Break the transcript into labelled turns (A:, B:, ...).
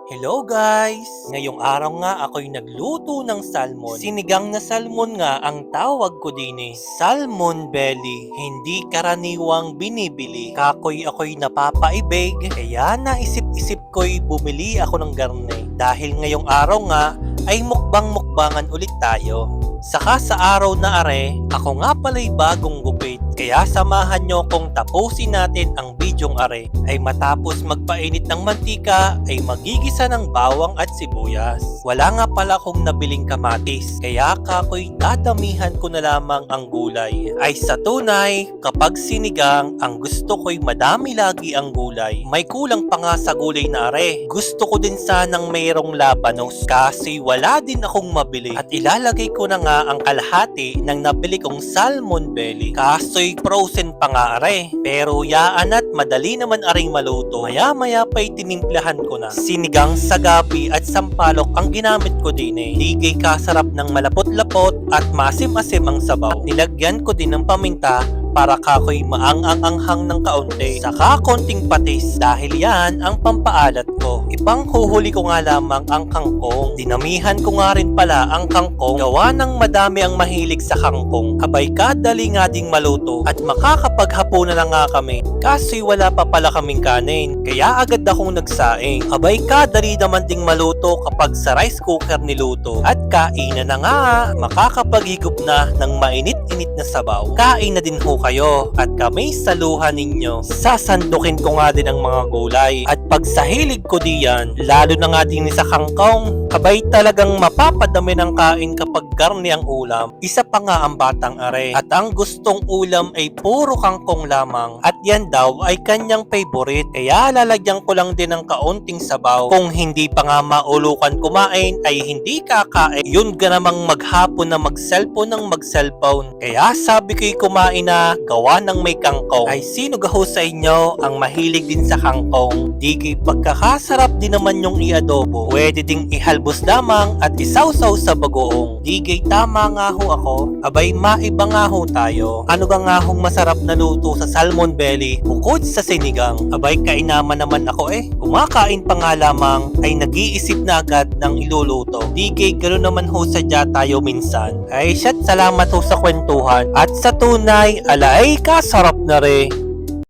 A: Hello guys! Ngayong araw nga ako'y nagluto ng salmon. Sinigang na salmon nga ang tawag ko din eh. Salmon belly, hindi karaniwang binibili. Ako'y napapaibig, kaya naisip-isip ko'y bumili ako ng garne. Dahil ngayong araw nga ay mukbang-mukbangan ulit tayo. Saka sa araw na are, ako nga pala'y bagong gupit. Kaya samahan nyo kung tapusin natin ang bidyong are. Ay matapos magpainit ng mantika, ay magigisa ng bawang at sibuyas. Wala nga pala akong nabiling kamatis. Kaya ako'y dadamihan ko na lamang ang gulay. Ay sa tunay, kapag sinigang, ang gusto ko'y madami lagi ang gulay. May kulang pa nga sa gulay na are. Gusto ko din sanang mayroong labanos. Kasi wala din akong mabili. At ilalagay ko na nga ang kalahati ng nabili kong salmon belly. Kaso'y frozen pa nga are. Pero yaan at madali naman aring maluto. Maya pa'y tinimplahan ko na. Sinigang sa gabi at sampalok ang ginamit ko din eh. Digay kasarap ng malapot-lapot at masim-asim ang sabaw. At nilagyan ko din ng paminta para kako'y maang-ang-anghang ng kaunti. Saka konting patis dahil yan ang pampaalat ko. Ipanghuhuli ko nga lamang ang kangkong. Dinamihan ko nga rin pala ang kangkong. Gawa ng madami ang mahilig sa kangkong. Abay kadali nga ding maluto at makakapaghapunan na nga kami. Kasi wala pa pala kaming kanin. Kaya agad akong nagsaing. Abay kadali naman ding maluto kapag sa rice cooker niluto. At kainan na nga. Makakapaghigop na ng mainit-init na sabaw. Kain na din ho kayo at kami saluhan ninyo. Sasandukin ko nga din ang mga gulay at pag sa hilig ko diyan, lalo na nga din sa kangkong, abay talagang mapapadami ng kain kapag garne ang ulam. Isa pa nga ang batang are at ang gustong ulam ay puro kangkong lamang at yan daw ay kanyang favorite kaya lalagyan ko lang din ng kaunting sabaw. Kung hindi pa nga maulukan kumain ay hindi kakain. Yun ka namang maghapon na mag-cellphone ng mag-cellphone. Kaya sabi ko'y kumain na gawa ng may kangkong. Ay sino gaho sa inyo ang mahilig din sa kangkong? Digay pagkakasarap din naman yung iadobo. Pwede ding ihalbos lamang at isawsaw sa bagoong. Digay tama nga ho ako. Abay maiba nga ho tayo. Ano nga hong masarap na luto sa salmon belly bukod sa sinigang? Abay kainaman naman ako eh. Kumakain pa nga lamang ay nag-iisip na agad ng iluluto. Digay gano'n naman ho sadya tayo minsan. Ay shit, salamat ho sa kwentuhan at sa tunay, alay kasarap na re.